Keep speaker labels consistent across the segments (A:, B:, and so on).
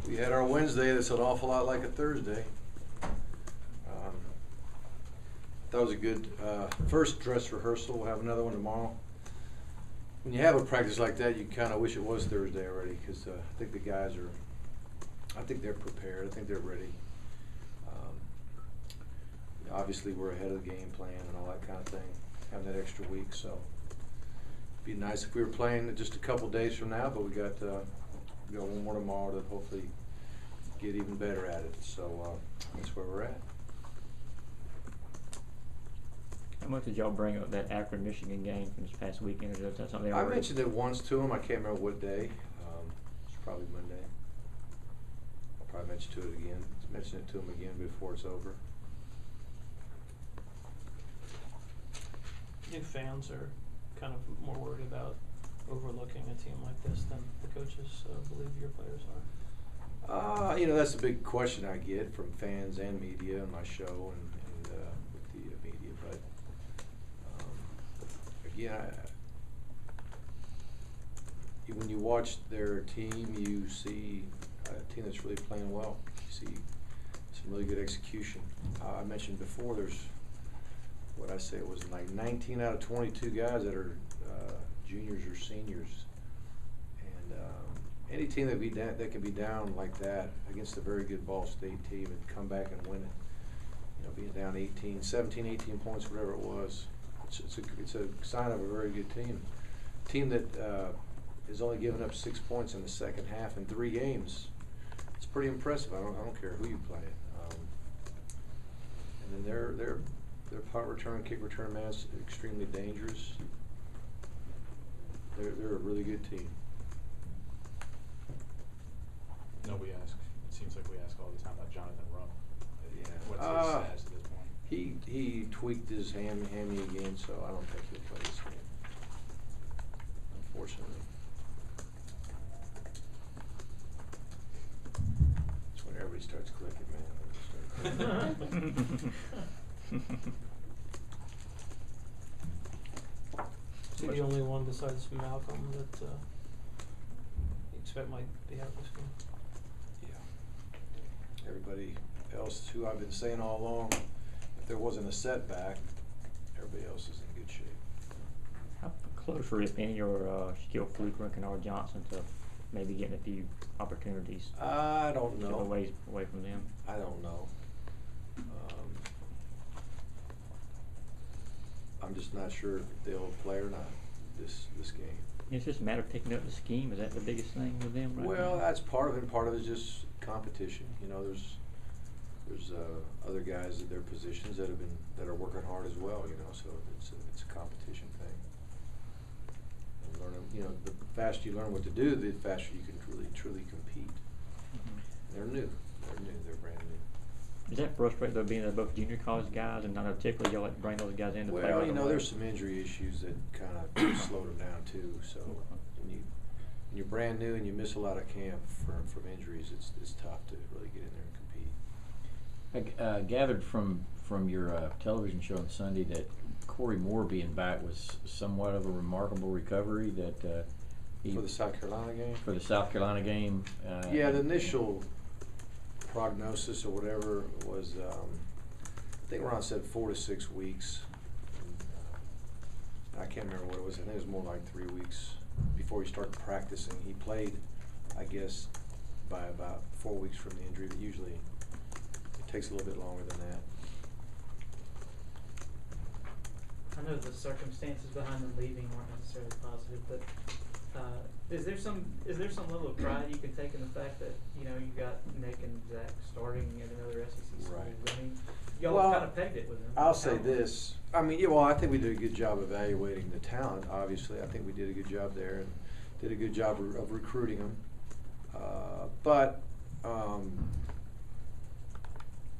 A: We had our Wednesday that's an awful lot like a Thursday. That was a good first dress rehearsal. We'll have another one tomorrow. When you have a practice like that, you kind of wish it was Thursday already, because I think the guys are, I think they're prepared. I think they're ready. Obviously, we're ahead of the game plan and all that kind of thing, having that extra week. So it'd be nice if we were playing just a couple days from now, but we got one more tomorrow to hopefully get even better at it. So that's where we're at.
B: How much did y'all bring up that Akron Michigan game from this past weekend? Or is that something
A: I mentioned it once to him. I can't remember what day. It's probably Monday. I'll probably mention it to him again before it's over.
C: I think fans are kind of more worried about overlooking a team like this than the coaches believe your players are.
A: That's a big question I get from fans and media on my show and with the media. But again, when you watch their team, you see a team that's really playing well. You see some really good execution. I mentioned before, there's what I say it was like 19 out of 22 guys that are juniors or seniors, and any team that can be down like that against a very good Ball State team and come back and win it, being down 17, 18 points, whatever it was, it's a sign of a very good team. Team that is only given up 6 points in the second half in 3 games. It's pretty impressive. I don't care who you play. And then their punt return, kick return man is extremely dangerous. They're a really good team.
D: No, we ask. It seems like we ask all the time about Jonathan Rupp.
A: Yeah.
D: What's his status at this point?
A: He tweaked his hammy again, so I don't think he'll play this game, unfortunately. That's when everybody starts clicking, man.
C: Is he the only one besides Malcolm that you expect might be out this game?
A: Yeah. Everybody else, who I've been saying all along, if there wasn't a setback, everybody else is in good shape.
B: How closer, if any, are Skill Fluker and Kennard Johnson to maybe getting a few opportunities?
A: I don't know.
B: Away from them?
A: I don't know. I'm just not sure if they'll play or not this game.
B: It's just a matter of picking up the scheme. Is that the biggest thing with them right now?
A: Well, that's part of it. Part of it is just competition. There's other guys at their positions that are working hard as well. So it's a competition thing. And learning, the faster you learn what to do, the faster you can truly compete.
B: Mm-hmm.
A: They're new. They're brand new.
B: Is that frustrating though, being they're both junior college guys, and I know typically y'all like to bring those guys in to play right away?
A: There's some injury issues that kind of slowed them down too. So when you're brand new and you miss a lot of camp from injuries, it's tough to really get in there and compete.
E: I gathered from your television show on Sunday that Corey Moore being back was somewhat of a remarkable recovery. That
A: for the South Carolina game.
E: For the South Carolina game.
A: Yeah, the initial prognosis or whatever was, I think Ron said 4 to 6 weeks. And, I can't remember what it was. I think it was more like 3 weeks before he started practicing. He played, I guess, by about 4 weeks from the injury, but usually it takes a little bit longer than that.
F: I know the circumstances behind them leaving weren't necessarily positive, but is there some level of pride you can take in the fact that you got Nick and Zach starting at another SEC school?
A: Right.
F: I mean, y'all kind of pegged it with them.
A: I'll say this. I mean, I think we did a good job evaluating the talent. Obviously, I think we did a good job there and did a good job of recruiting them. But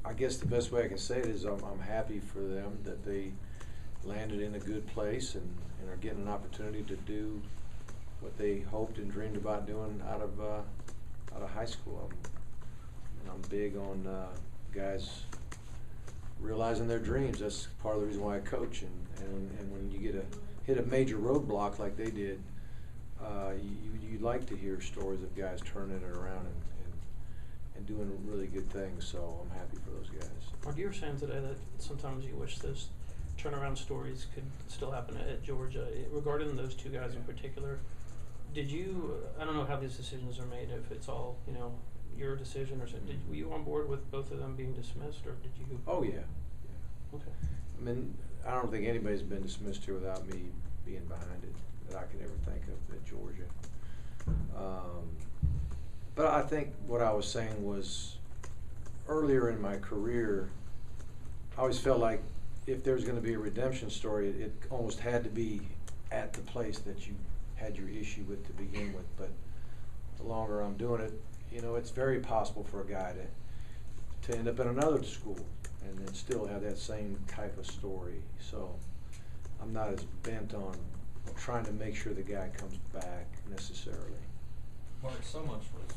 A: I guess the best way I can say it is I'm happy for them that they landed in a good place and are getting an opportunity to do what they hoped and dreamed about doing out of high school. I'm big on guys realizing their dreams. That's part of the reason why I coach. And when you hit a major roadblock like they did, you like to hear stories of guys turning it around and and doing really good things. So I'm happy for those guys.
C: Mark, you were saying today that sometimes you wish those turnaround stories could still happen at Georgia. Regarding those two guys in particular, did you, I don't know how these decisions are made, if it's all, you know, your decision or something. Were you on board with both of them being dismissed, or did you?
A: Oh, yeah.
C: Okay.
A: I mean, I don't think anybody's been dismissed here without me being behind it that I can ever think of at Georgia. But I think what I was saying was, earlier in my career, I always felt like if there was going to be a redemption story, it almost had to be at the place that you had your issue with to begin with. But the longer I'm doing it, you know, it's very possible for a guy to end up in another school and then still have that same type of story. So I'm not as bent on trying to make sure the guy comes back necessarily.
G: Mark, so much was,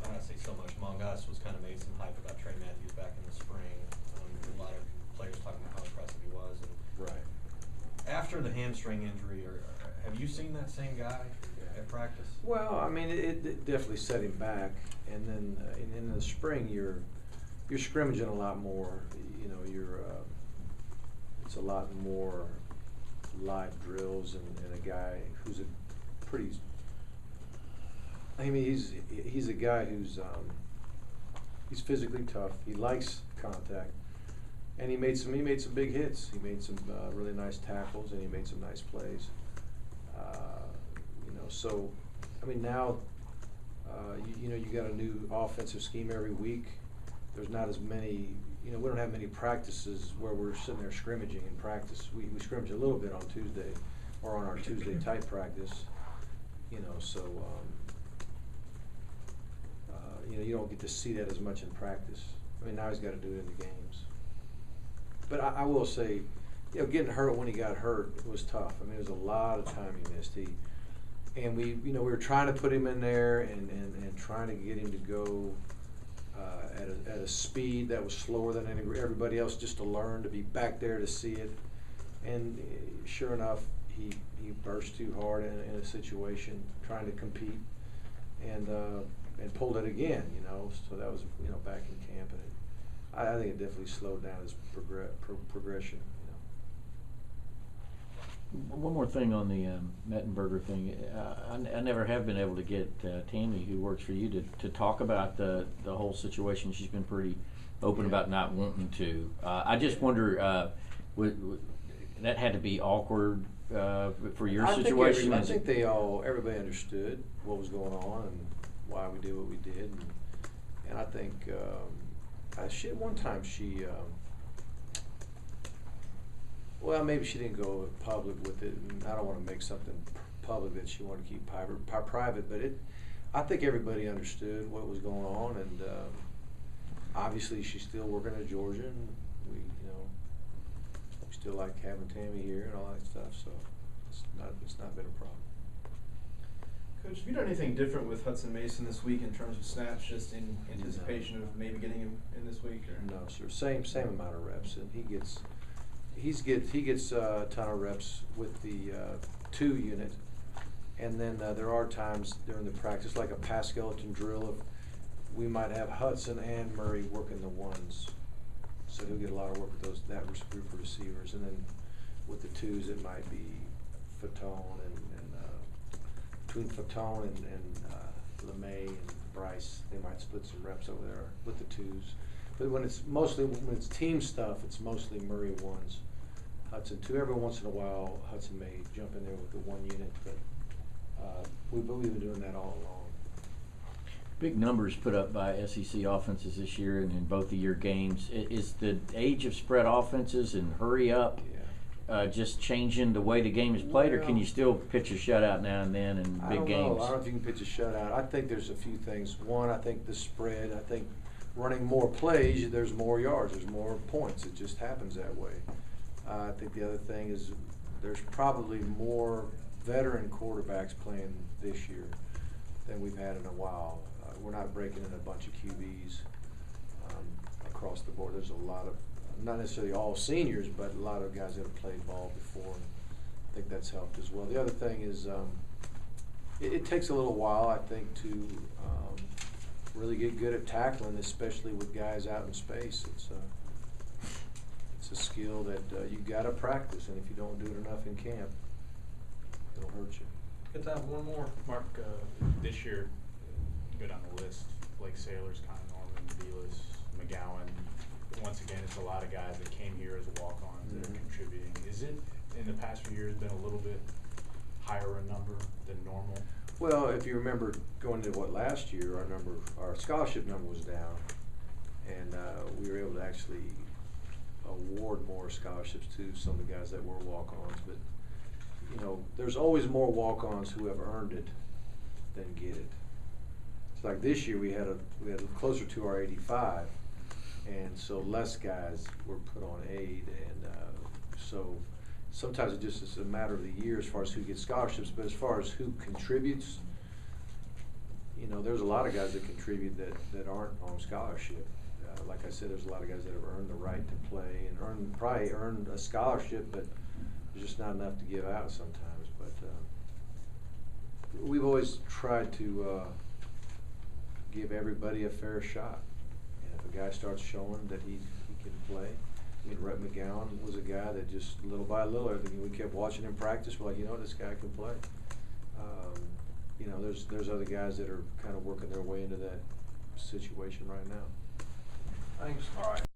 G: I don't say so much, among us was kind of made some hype about Trey Matthews back in the spring. A lot of players talking about how impressive he was. And
A: Right.
G: after the hamstring injury, have you seen that same guy at practice?
A: Well, I mean, it definitely set him back, and then in the spring you're scrimmaging a lot more. You know, it's a lot more live drills, and a guy who's a pretty. I mean, he's a guy who's he's physically tough. He likes contact, and he made some big hits. He made some really nice tackles, and he made some nice plays. You know, so I mean now, you know, you got a new offensive scheme every week. There's not as many. You know, we don't have many practices where we're sitting there scrimmaging in practice. We scrimmage a little bit on Tuesday, or on our Tuesday type practice. You know, so. You know, you don't get to see that as much in practice. I mean, now he's got to do it in the games. But I will say, you know, getting hurt when he got hurt was tough. I mean, there was a lot of time he missed. And we were trying to put him in there and trying to get him to go at a speed that was slower than everybody else, just to learn to be back there to see it. And sure enough, he burst too hard in a situation trying to compete, and pulled it again, you know. So that was, you know, back in camp, and I think it definitely slowed down his progression. You know.
E: One more thing on the Mettenberger thing. I never have been able to get Tammy, who works for you, to talk about the whole situation. She's been pretty open about not wanting to. I just wonder, that had to be awkward for your situation.
A: I think everybody understood what was going on and why we did what we did, and I think at one time well, maybe she didn't go public with it, and I don't want to make something public that she wanted to keep private, but I think everybody understood what was going on, and obviously she's still working at Georgia, and we still like having Tammy here and all that stuff, so it's not been a problem.
H: Coach, have you done anything different with Hudson Mason this week in terms of snaps, just in anticipation of maybe getting him in this week? Or?
A: No, sir. Same amount of reps, and he gets a ton of reps with the 2 unit, and then there are times during the practice, like a pass skeleton drill, we might have Hudson and Murray working the 1s, so he'll get a lot of work with that group of receivers, and then with the 2s it might be Fatone and between Fatone and LeMay and Bryce, they might split some reps over there with the 2s. But when it's team stuff, it's mostly Murray 1s, Hudson 2. Every once in a while, Hudson may jump in there with the 1 unit, but we've been doing that all along.
E: Big numbers put up by SEC offenses this year and in both of your games. Is the age of spread offenses and hurry up just changing the way the game is played, or can you still pitch a shutout now and then in big games?
A: I don't know if you can pitch a shutout. I think there's a few things. One, I think the spread. I think running more plays, there's more yards, there's more points. It just happens that way. I think the other thing is there's probably more veteran quarterbacks playing this year than we've had in a while. We're not breaking in a bunch of QBs across the board. There's a lot of, not necessarily all seniors, but a lot of guys that have played ball before. I think that's helped as well. The other thing is it takes a little while, I think, to really get good at tackling, especially with guys out in space. It's a skill that you gotta practice, and if you don't do it enough in camp, it'll hurt you.
G: Good to have one more.
D: Mark, this year, go down the list, Blake Sailors, Connor Norman, Belis, McGowan. Once again, it's a lot of guys that came here as walk-ons that are
A: Mhm.
D: contributing. Is it, in the past few years, been a little bit higher a number than normal?
A: Well, if you remember going into last year, our scholarship number was down, and we were able to actually award more scholarships to some of the guys that were walk-ons. But you know, there's always more walk-ons who have earned it than get it. It's like this year we had closer to our 85, and so less guys were put on aid, and so sometimes it just is a matter of the year as far as who gets scholarships. But as far as who contributes, you know, there's a lot of guys that contribute that aren't on scholarship. Like I said, there's a lot of guys that have earned the right to play and probably earned a scholarship, but there's just not enough to give out sometimes. But we've always tried to give everybody a fair shot. And if a guy starts showing that he can play, I mean, Rhett McGowan was a guy that just little by little, everything we kept watching him practice. We're like, you know, this guy can play. You know, there's other guys that are kind of working their way into that situation right now.
G: Thanks.
D: All right.